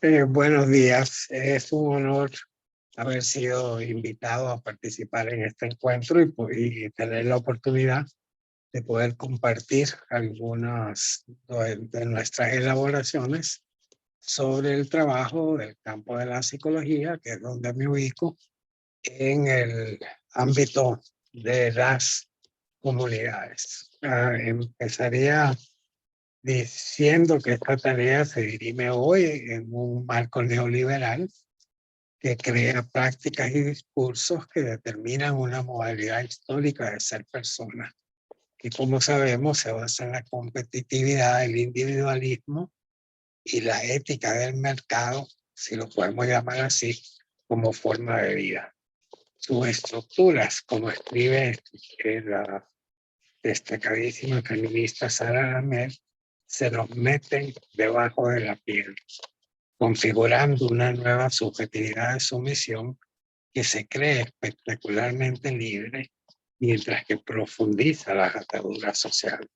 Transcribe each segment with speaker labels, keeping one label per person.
Speaker 1: Buenos días. Es un honor haber sido invitado a participar en este encuentro y tener la oportunidad de poder compartir algunas de nuestras elaboraciones sobre el trabajo del campo de la psicología, que es donde me ubico, en el ámbito de las comunidades. Empezaría diciendo que esta tarea se dirime hoy en un marco neoliberal que crea prácticas y discursos que determinan una modalidad histórica de ser persona. Y como sabemos, se basa en la competitividad, el individualismo y la ética del mercado, si lo podemos llamar así, como forma de vida. Sus estructuras, como escribe la destacadísima feminista Sara Ahmed, se nos meten debajo de la piel, configurando una nueva subjetividad de sumisión que se cree espectacularmente libre mientras que profundiza las ataduras sociales.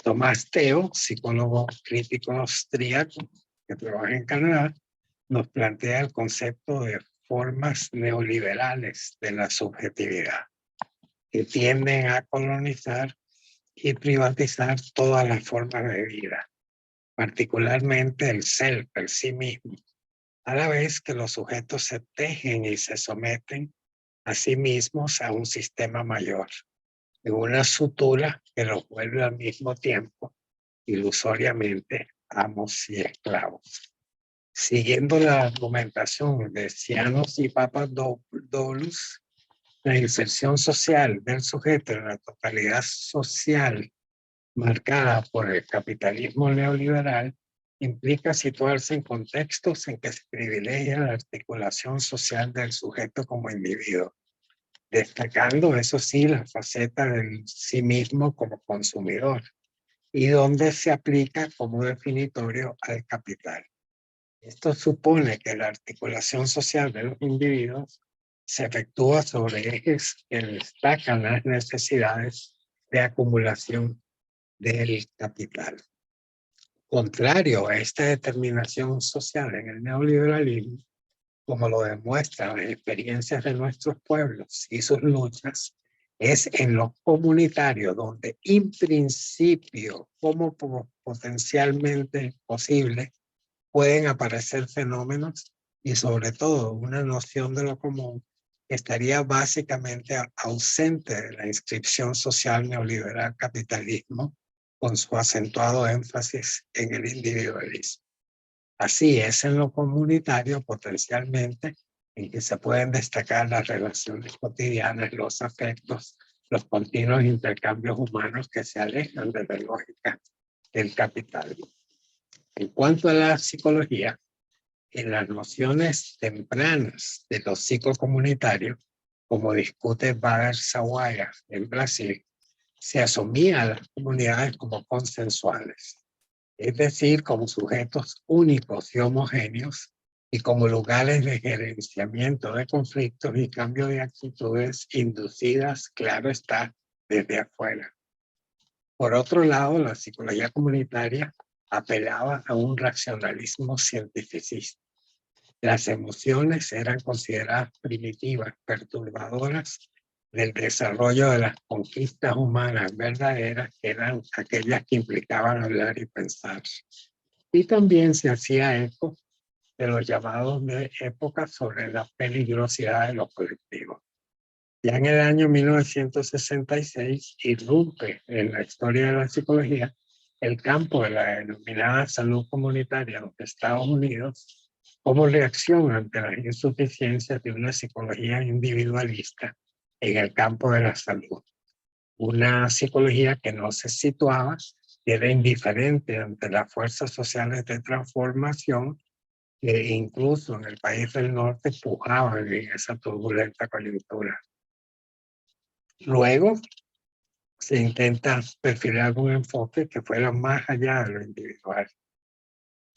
Speaker 1: Tomás Teo, psicólogo crítico austríaco que trabaja en Canadá, nos plantea el concepto de formas neoliberales de la subjetividad que tienden a colonizar y privatizar todas las formas de vida, particularmente el self, el sí mismo, a la vez que los sujetos se tejen y se someten a sí mismos a un sistema mayor, en una sutura que los vuelve al mismo tiempo, ilusoriamente, amos y esclavos. Siguiendo la argumentación de Cianos y Papadopoulos, la inserción social del sujeto en la totalidad social marcada por el capitalismo neoliberal implica situarse en contextos en que se privilegia la articulación social del sujeto como individuo, destacando, eso sí, la faceta del sí mismo como consumidor, y donde se aplica como definitorio al capital. Esto supone que la articulación social de los individuos se efectúa sobre ejes que destacan las necesidades de acumulación del capital. Contrario a esta determinación social en el neoliberalismo, como lo demuestran las experiencias de nuestros pueblos y sus luchas, es en lo comunitario donde, en principio, como potencialmente posible, pueden aparecer fenómenos y sobre todo una noción de lo común que estaría básicamente ausente de la inscripción social neoliberal capitalismo con su acentuado énfasis en el individualismo. Así es en lo comunitario potencialmente en que se pueden destacar las relaciones cotidianas, los afectos, los continuos intercambios humanos que se alejan de la lógica del capital. En cuanto a la psicología, en las nociones tempranas de lo psicocomunitario, como discute Bader Sawaya en Brasil, se asumía a las comunidades como consensuales, es decir, como sujetos únicos y homogéneos y como lugares de gerenciamiento de conflictos y cambio de actitudes inducidas, claro está, desde afuera. Por otro lado, la psicología comunitaria apelaba a un racionalismo cientificista. Las emociones eran consideradas primitivas, perturbadoras del desarrollo de las conquistas humanas verdaderas, que eran aquellas que implicaban hablar y pensar. Y también se hacía eco de los llamados de época sobre la peligrosidad de los colectivos. Ya en el año 1966 irrumpe en la historia de la psicología el campo de la denominada salud comunitaria en los Estados Unidos como reacción ante las insuficiencias de una psicología individualista en el campo de la salud. Una psicología que no se situaba, que era indiferente ante las fuerzas sociales de transformación que incluso en el país del norte pujaban en esa turbulenta coyuntura. Luego se intenta perfilar un enfoque que fuera más allá de lo individual.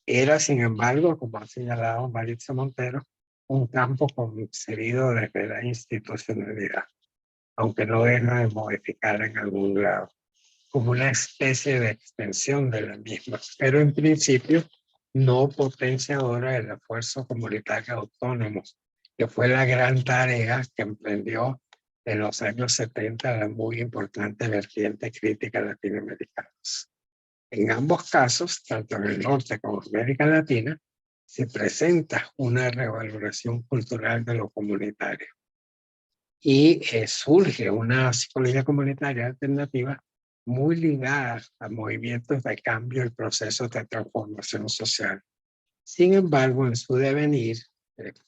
Speaker 1: Era, sin embargo, como ha señalado Maritza Montero, un campo concebido desde la institucionalidad, aunque no deja de modificar en algún grado, como una especie de extensión de la misma. Pero en principio no potenciadora del esfuerzo comunitario autónomo, que fue la gran tarea que emprendió en los años 70 la muy importante vertiente crítica latinoamericana. En ambos casos, tanto en el norte como en América Latina, se presenta una revaloración cultural de lo comunitario y surge una psicología comunitaria alternativa muy ligada a movimientos de cambio y procesos de transformación social. Sin embargo, en su devenir,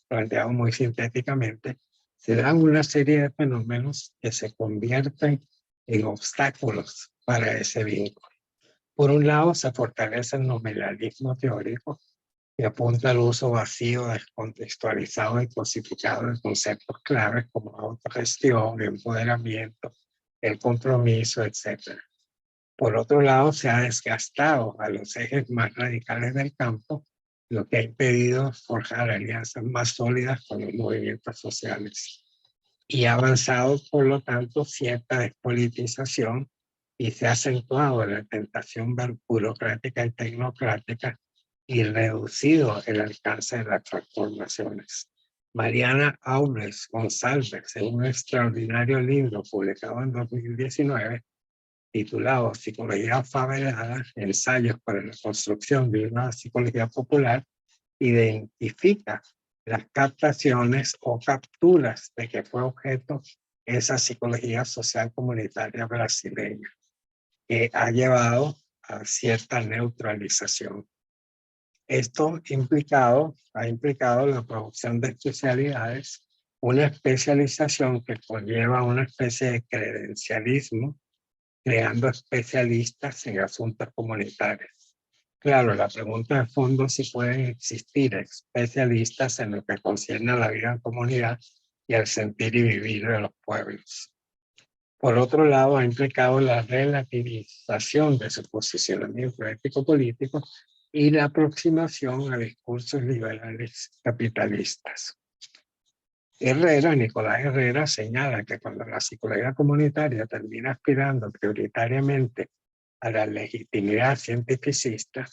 Speaker 1: planteado muy sintéticamente, se dan una serie de fenómenos que se convierten en obstáculos para ese vínculo. Por un lado, se fortalece el nominalismo teórico que apunta al uso vacío, descontextualizado y cosificado de conceptos claves como autogestión, empoderamiento, el compromiso, etc. Por otro lado, se ha desgastado a los ejes más radicales del campo, lo que ha impedido forjar alianzas más sólidas con los movimientos sociales. Y ha avanzado, por lo tanto, cierta despolitización y se ha acentuado la tentación burocrática y tecnocrática y reducido el alcance de las transformaciones. Mariana Aules González, en un extraordinario libro publicado en 2019, titulado Psicología Favelada, ensayos para la construcción de una psicología popular, identifica las captaciones o capturas de que fue objeto esa psicología social comunitaria brasileña, que ha llevado a cierta neutralización. Esto ha implicado la producción de especialidades, una especialización que conlleva una especie de credencialismo, creando especialistas en asuntos comunitarios. Claro, la pregunta de fondo es si pueden existir especialistas en lo que concierne a la vida en comunidad y al sentir y vivir de los pueblos. Por otro lado, ha implicado la relativización de su posicionamiento ético-político y la aproximación a discursos liberales capitalistas. Nicolás Herrera, señala que cuando la psicología comunitaria termina aspirando prioritariamente a la legitimidad cientificista,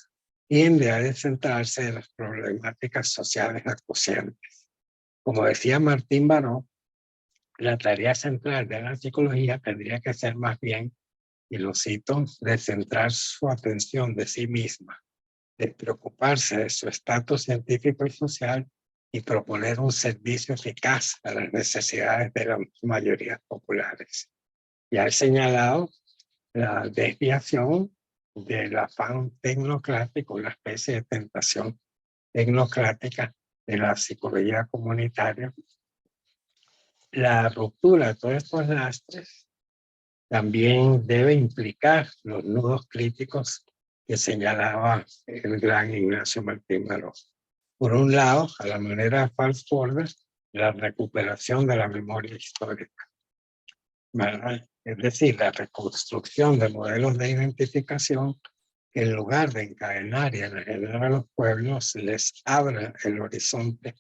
Speaker 1: tiende a descentrarse de las problemáticas sociales acuciantes. Como decía Martín Baró, la tarea central de la psicología tendría que ser más bien, y lo cito, de centrar su atención de sí misma, de preocuparse de su estatus científico y social y proponer un servicio eficaz a las necesidades de las mayorías populares. Ya he señalado la desviación del afán tecnocrático, una especie de tentación tecnocrática de la psicología comunitaria. La ruptura de todos estos lastres también debe implicar los nudos críticos que señalaba el gran Ignacio Martín Baró. Por un lado, a la manera de Falsborda, la recuperación de la memoria histórica, ¿verdad? Es decir, la reconstrucción de modelos de identificación que en lugar de encadenar y enajenar a los pueblos, les abra el horizonte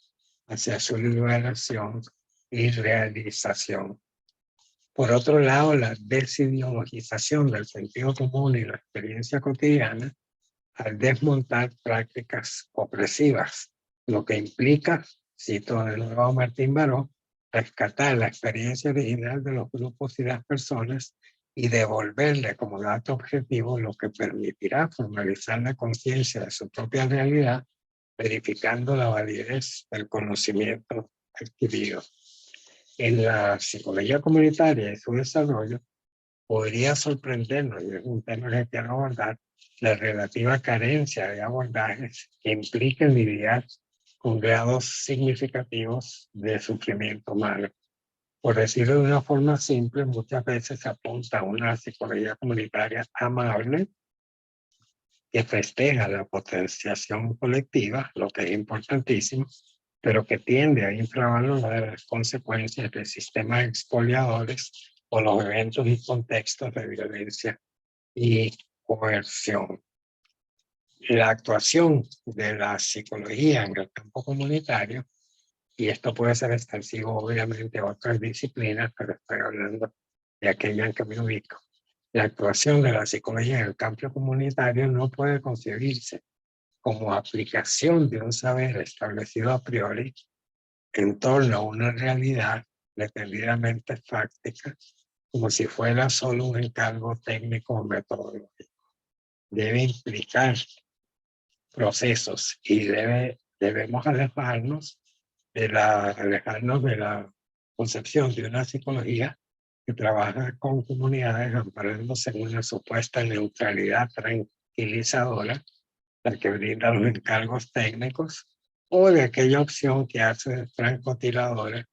Speaker 1: hacia su liberación y realización. Por otro lado, la desideologización del sentido común y la experiencia cotidiana al desmontar prácticas opresivas, lo que implica, cito de nuevo a Martín Baró, rescatar la experiencia original de los grupos y las personas y devolverle como dato objetivo lo que permitirá formalizar la conciencia de su propia realidad, verificando la validez del conocimiento adquirido. En la psicología comunitaria y su desarrollo, podría sorprendernos, y es un tema que quiero abordar, la relativa carencia de abordajes que impliquen lidiar con grados significativos de sufrimiento humano. Por decirlo de una forma simple, muchas veces se apunta a una psicología comunitaria amable que festeja la potenciación colectiva, lo que es importantísimo, pero que tiende a infravalorar las consecuencias de sistemas expoliadores o los eventos y contextos de violencia y coerción. La actuación de la psicología en el campo comunitario, y esto puede ser extensivo obviamente a otras disciplinas, pero estoy hablando de aquella en que me ubico. La actuación de la psicología en el campo comunitario no puede concebirse como aplicación de un saber establecido a priori en torno a una realidad pretendidamente fáctica, como si fuera solo un encargo técnico o metodológico. Debe implicar procesos y debemos alejarnos de la concepción de una psicología que trabaja con comunidades amparándose en una supuesta neutralidad tranquilizadora, la que brinda los encargos técnicos, o de aquella opción que hace francotiradora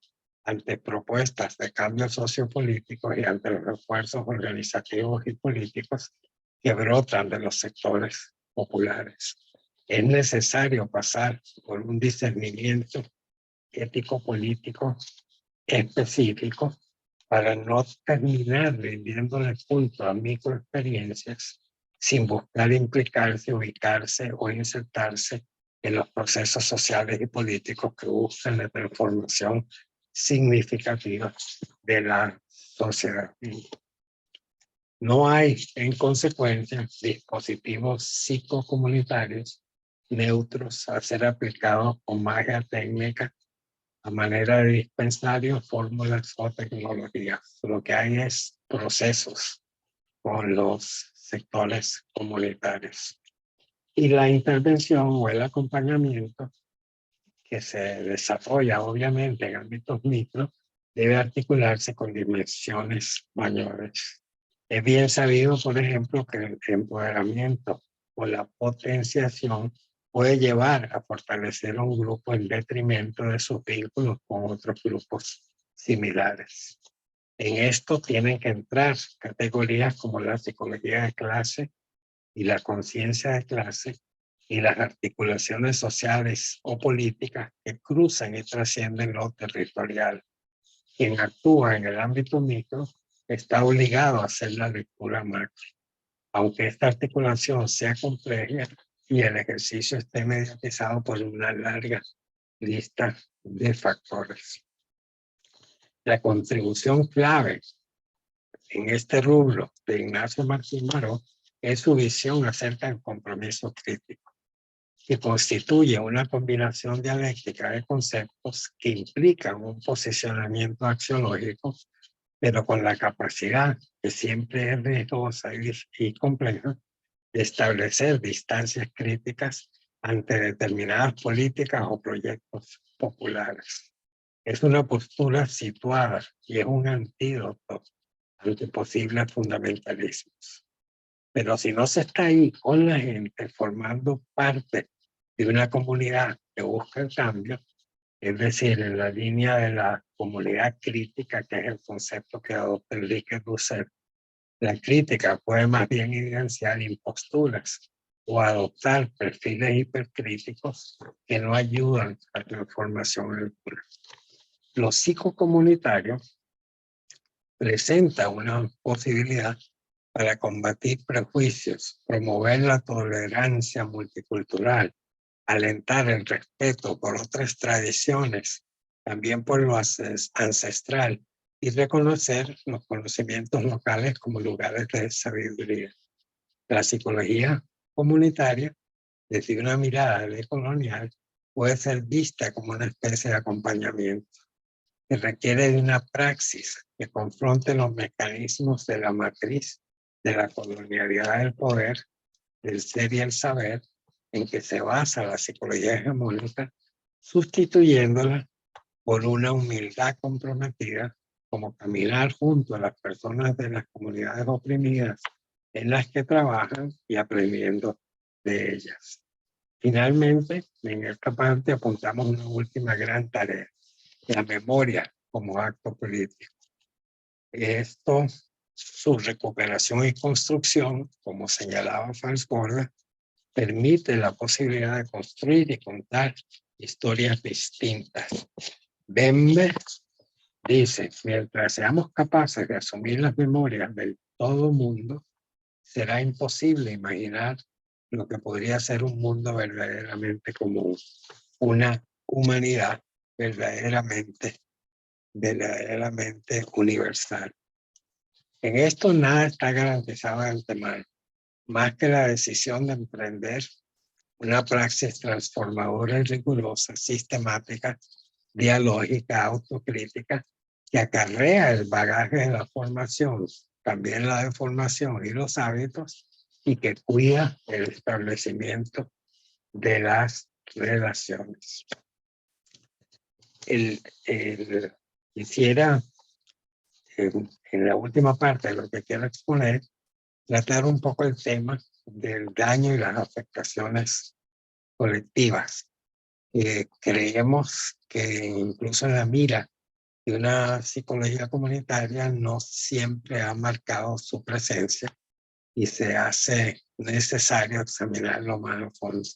Speaker 1: ante propuestas de cambios sociopolíticos y ante los esfuerzos organizativos y políticos que brotan de los sectores populares. Es necesario pasar por un discernimiento ético-político específico para no terminar rindiéndole culto a microexperiencias sin buscar implicarse, ubicarse o insertarse en los procesos sociales y políticos que buscan la transformación significativa de la sociedad. No hay, en consecuencia, dispositivos psicocomunitarios neutros a ser aplicados con magia técnica a manera de dispensarios, fórmulas o tecnologías. Lo que hay es procesos con los sectores comunitarios. Y la intervención o el acompañamiento que se desarrolla obviamente en ámbitos micro debe articularse con dimensiones mayores. Es bien sabido, por ejemplo, que el empoderamiento o la potenciación puede llevar a fortalecer a un grupo en detrimento de sus vínculos con otros grupos similares. En esto tienen que entrar categorías como la psicología de clase y la conciencia de clase y las articulaciones sociales o políticas que cruzan y trascienden lo territorial. Quien actúa en el ámbito micro está obligado a hacer la lectura macro, aunque esta articulación sea compleja y el ejercicio esté mediatizado por una larga lista de factores. La contribución clave en este rubro de Ignacio Martín Baró es su visión acerca del compromiso crítico, que constituye una combinación dialéctica de conceptos que implican un posicionamiento axiológico, pero con la capacidad, que siempre es riesgosa y compleja, de establecer distancias críticas ante determinadas políticas o proyectos populares. Es una postura situada y es un antídoto ante posibles fundamentalismos. Pero si no se está ahí con la gente, formando parte de una comunidad que busca el cambio, es decir, en la línea de la comunidad crítica, que es el concepto que adopta Enrique Dussel, la crítica puede más bien evidenciar imposturas o adoptar perfiles hipercríticos que no ayudan a la transformación del pueblo. Lo psicocomunitario presenta una posibilidad para combatir prejuicios, promover la tolerancia multicultural, alentar el respeto por otras tradiciones, también por lo ancestral, y reconocer los conocimientos locales como lugares de sabiduría. La psicología comunitaria, desde una mirada decolonial, puede ser vista como una especie de acompañamiento que requiere de una praxis que confronte los mecanismos de la matriz de la colonialidad del poder, del ser y el saber, en que se basa la psicología hegemónica, sustituyéndola por una humildad comprometida, como caminar junto a las personas de las comunidades oprimidas en las que trabajan y aprendiendo de ellas. Finalmente, en esta parte apuntamos una última gran tarea: la memoria como acto político. Esto, su recuperación y construcción, como señalaba Falsborda, permite la posibilidad de construir y contar historias distintas. Bembe dice: mientras seamos capaces de asumir las memorias del todo mundo, será imposible imaginar lo que podría ser un mundo verdaderamente común, una humanidad verdaderamente universal. En esto nada está garantizado de antemano, más que la decisión de emprender una praxis transformadora y rigurosa, sistemática, dialógica, autocrítica, que acarrea el bagaje de la formación, también la deformación y los hábitos, y que cuida el establecimiento de las relaciones. Quisiera, en la última parte de lo que quiero exponer, tratar un poco el tema del daño y las afectaciones colectivas. Creemos que incluso en la mira de una psicología comunitaria no siempre ha marcado su presencia y se hace necesario examinarlo más a fondo.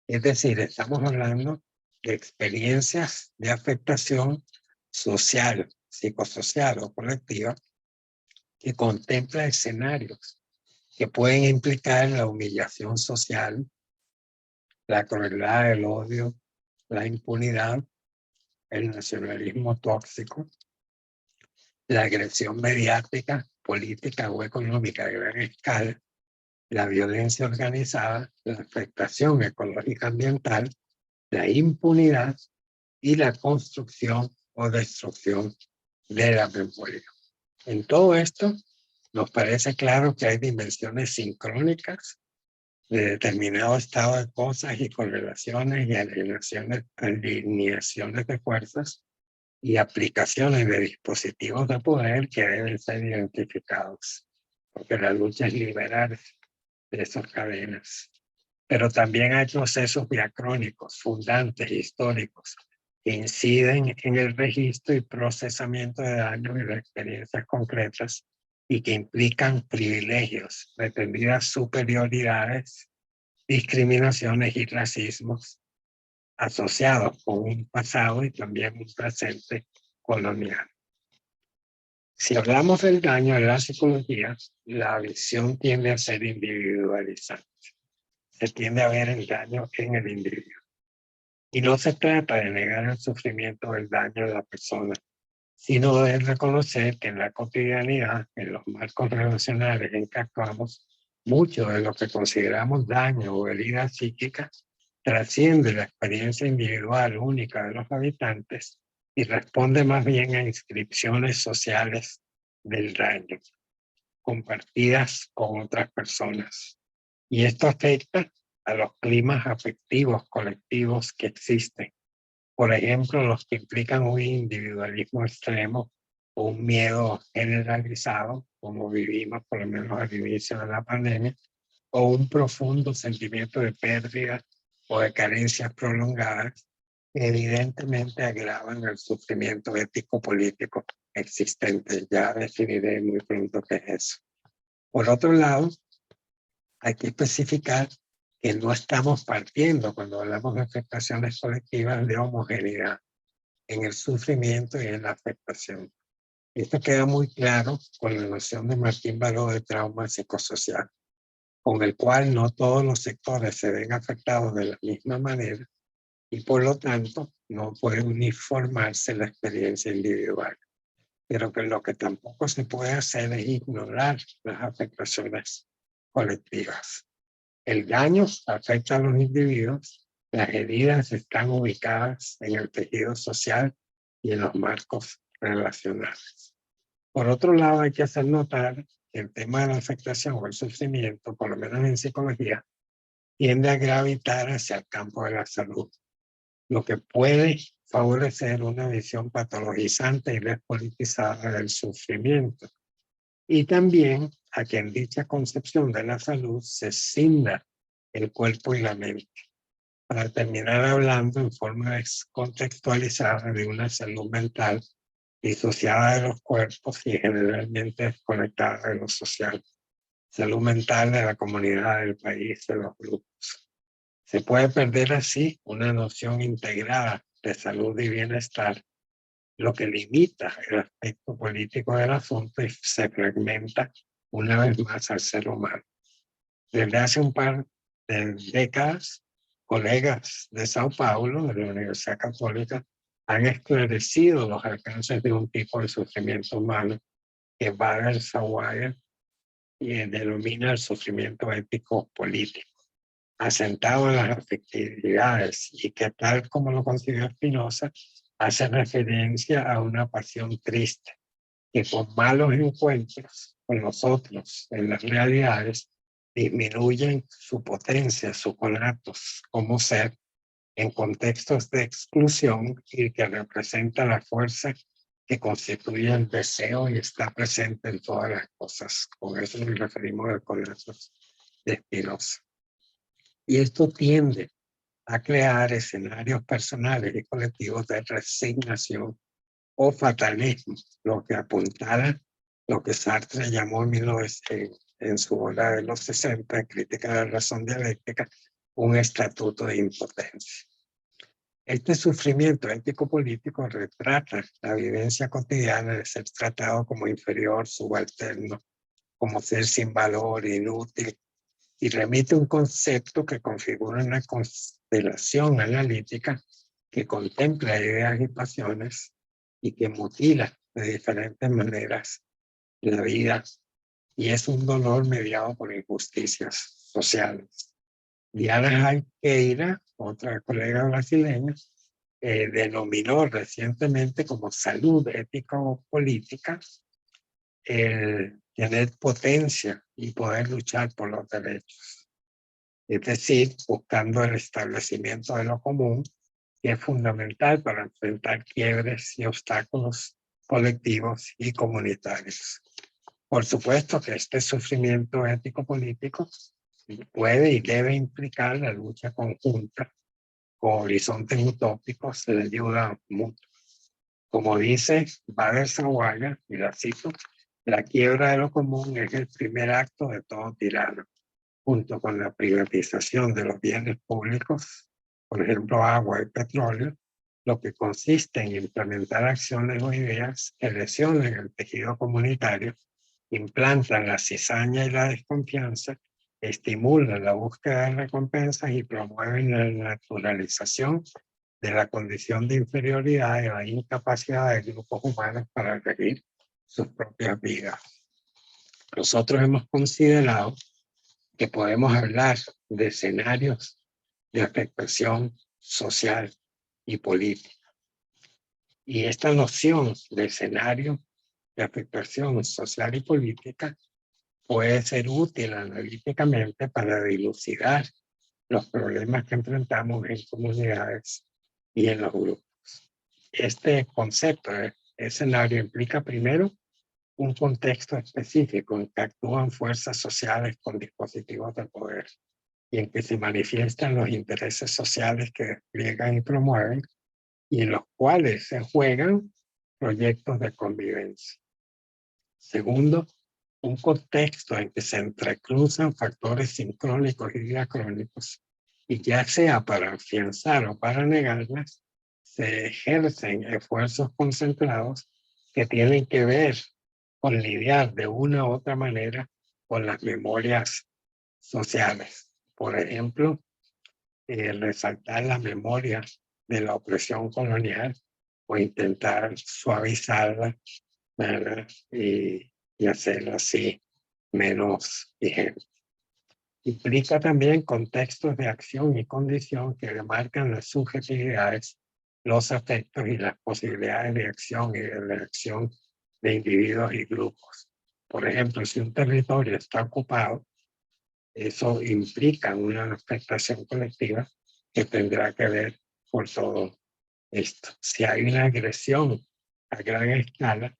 Speaker 1: Es decir, estamos hablando de experiencias de afectación social, psicosocial o colectiva que contempla escenarios que pueden implicar la humillación social, la crueldad, el odio, la impunidad, el nacionalismo tóxico, la agresión mediática, política o económica de gran escala, la violencia organizada, la afectación ecológica ambiental, la impunidad y la construcción o destrucción de la memoria. En todo esto, nos parece claro que hay dimensiones sincrónicas de determinado estado de cosas y correlaciones y alineaciones de fuerzas y aplicaciones de dispositivos de poder que deben ser identificados, porque la lucha es liberar de esas cadenas. Pero también hay procesos diacrónicos, fundantes, históricos, que inciden en el registro y procesamiento de daños y de experiencias concretas y que implican privilegios, pretendidas superioridades, discriminaciones y racismos asociados con un pasado y también un presente colonial. Si hablamos del daño en la psicología, la visión tiende a ser individualizante. Se tiende a ver el daño en el individuo. Y no se trata de negar el sufrimiento o el daño de la persona, sino de reconocer que en la cotidianidad, en los marcos relacionales en que actuamos, mucho de lo que consideramos daño o herida psíquica trasciende la experiencia individual única de los habitantes y responde más bien a inscripciones sociales del daño, compartidas con otras personas. Y esto afecta a los climas afectivos colectivos que existen. Por ejemplo, los que implican un individualismo extremo o un miedo generalizado, como vivimos por lo menos al inicio de la pandemia, o un profundo sentimiento de pérdida o de carencias prolongadas, que evidentemente agravan el sufrimiento ético-político existente. Ya definiré muy pronto qué es eso. Por otro lado, hay que especificar que no estamos partiendo, cuando hablamos de afectaciones colectivas, de homogeneidad en el sufrimiento y en la afectación. Esto queda muy claro con la noción de Martín Baró de trauma psicosocial, con el cual no todos los sectores se ven afectados de la misma manera y por lo tanto no puede uniformarse la experiencia individual. Pero que lo que tampoco se puede hacer es ignorar las afectaciones colectivas. El daño afecta a los individuos, las heridas están ubicadas en el tejido social y en los marcos relacionales. Por otro lado, hay que hacer notar que el tema de la afectación o el sufrimiento, por lo menos en psicología, tiende a gravitar hacia el campo de la salud, lo que puede favorecer una visión patologizante y despolitizada del sufrimiento. Y también a que en dicha concepción de la salud se cinda el cuerpo y la mente, para terminar hablando en forma descontextualizada de una salud mental disociada de los cuerpos y generalmente desconectada de lo social. Salud mental de la comunidad, del país, de los grupos. Se puede perder así una noción integrada de salud y bienestar, lo que limita el aspecto político del asunto y se fragmenta una vez más al ser humano. Desde hace un par de décadas, colegas de Sao Paulo, de la Universidad Católica, han esclarecido los alcances de un tipo de sufrimiento humano que Wagner Sawyer denomina el sufrimiento ético político. asentado en las afectividades y que tal como lo concibió Spinoza, hace referencia a una pasión triste, que con malos encuentros con los otros en las realidades disminuyen su potencia, sus conatos como ser en contextos de exclusión y que representa la fuerza que constituye el deseo y está presente en todas las cosas. Con eso nos referimos al conato de Spinoza. Y esto tiende a crear escenarios personales y colectivos de resignación o fatalismo, lo que apuntala lo que Sartre llamó en su obra de los 60, Crítica de la razón dialéctica, un estatuto de impotencia. Este sufrimiento ético-político retrata la vivencia cotidiana de ser tratado como inferior, subalterno, como ser sin valor, inútil, y remite un concepto que configura una constelación analítica que contempla ideas y pasiones y que mutila de diferentes maneras la vida, y es un dolor mediado por injusticias sociales. Diana Alqueira, otra colega brasileña, denominó recientemente como salud ético-política el tener potencia y poder luchar por los derechos. Es decir, buscando el establecimiento de lo común, que es fundamental para enfrentar quiebres y obstáculos colectivos y comunitarios. Por supuesto que este sufrimiento ético-político puede y debe implicar la lucha conjunta con horizontes utópicos de ayuda mutua. Como dice Bader-Zawaya, y la cito, la quiebra de lo común es el primer acto de todo tirano, junto con la privatización de los bienes públicos, por ejemplo, agua y petróleo, lo que consiste en implementar acciones o ideas que lesionen el tejido comunitario, implantan la cizaña y la desconfianza, estimulan la búsqueda de recompensas y promueven la naturalización de la condición de inferioridad y la incapacidad de grupos humanos para regir sus propias vidas. Nosotros hemos considerado que podemos hablar de escenarios de afectación social y política. Y esta noción de escenario de afectación social y política puede ser útil analíticamente para dilucidar los problemas que enfrentamos en comunidades y en los grupos. Este concepto de escenario implica primero un contexto específico en que actúan fuerzas sociales con dispositivos de poder y en que se manifiestan los intereses sociales que despliegan y promueven y en los cuales se juegan proyectos de convivencia. Segundo, un contexto en que se entrecruzan factores sincrónicos y diacrónicos y ya sea para afianzar o para negarlas, se ejercen esfuerzos concentrados que tienen que ver con lidiar de una u otra manera con las memorias sociales. Por ejemplo, resaltar las memorias de la opresión colonial o intentar suavizarla, ¿verdad? Y hacerla así menos vigente. Implica también contextos de acción y condición que demarcan las subjetividades, los afectos y las posibilidades de acción y de reacción de individuos y grupos. Por ejemplo, si un territorio está ocupado, eso implica una afectación colectiva que tendrá que ver con todo esto. Si hay una agresión a gran escala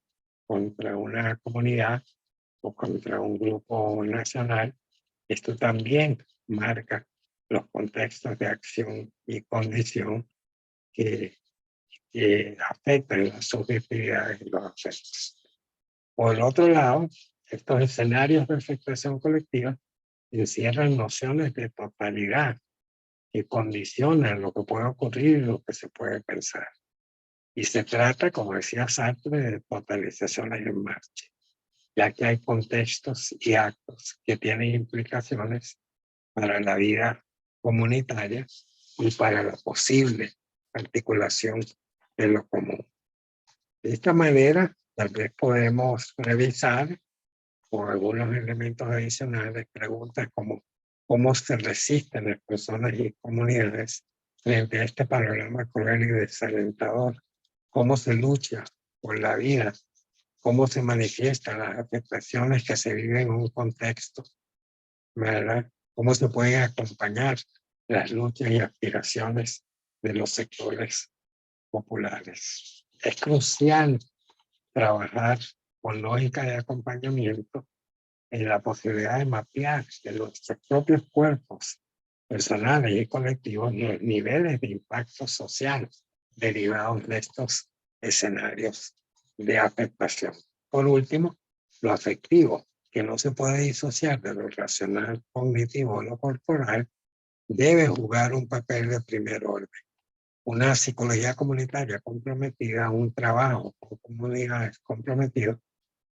Speaker 1: contra una comunidad o contra un grupo nacional, esto también marca los contextos de acción y condición que afectan las subjetividades y los afectos. Por el otro lado, estos escenarios de afectación colectiva encierran nociones de totalidad que condicionan lo que puede ocurrir y lo que se puede pensar. Y se trata, como decía Sartre, de totalizaciones en marcha, ya que hay contextos y actos que tienen implicaciones para la vida comunitaria y para la posible articulación de lo común. De esta manera, tal vez podemos revisar con algunos elementos adicionales preguntas como cómo se resisten las personas y comunidades frente a este panorama cruel y desalentador, cómo se lucha por la vida, cómo se manifiestan las afectaciones que se viven en un contexto, ¿verdad? Cómo se pueden acompañar las luchas y aspiraciones de los sectores populares. Es crucial trabajar con lógica de acompañamiento en la posibilidad de mapear de nuestros propios cuerpos personales y colectivos los niveles de impacto social derivados de estos escenarios de afectación. Por último, lo afectivo, que no se puede disociar de lo racional, cognitivo o lo corporal, debe jugar un papel de primer orden. Una psicología comunitaria comprometida, un trabajo con comunidades comprometidas,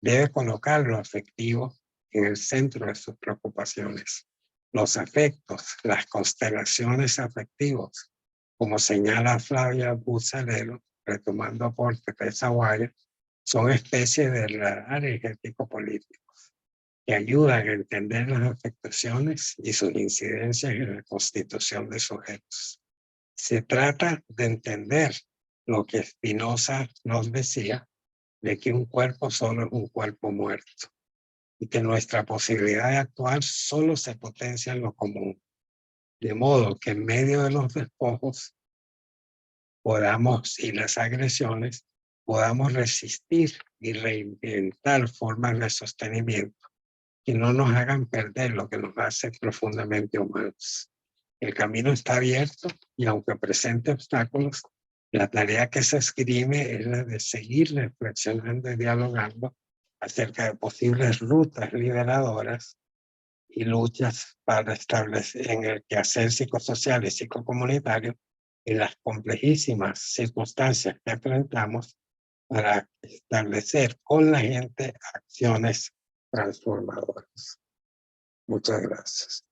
Speaker 1: debe colocar lo afectivo en el centro de sus preocupaciones. Los afectos, las constelaciones afectivas, como señala Flavia Busalelo, retomando aportes de Zaguaya, son especies de radares ético-políticos que ayudan a entender las afectaciones y sus incidencias en la constitución de sujetos. Se trata de entender lo que Spinoza nos decía, de que un cuerpo solo es un cuerpo muerto y que nuestra posibilidad de actuar solo se potencia en lo común. De modo que en medio de los despojos podamos, y las agresiones, podamos resistir y reinventar formas de sostenimiento que no nos hagan perder lo que nos hace profundamente humanos. El camino está abierto y aunque presente obstáculos, la tarea que se esgrime es la de seguir reflexionando y dialogando acerca de posibles rutas liberadoras y luchas para establecer en el quehacer psicosocial y psicocomunitario en las complejísimas circunstancias que enfrentamos para establecer con la gente acciones transformadoras. Muchas gracias.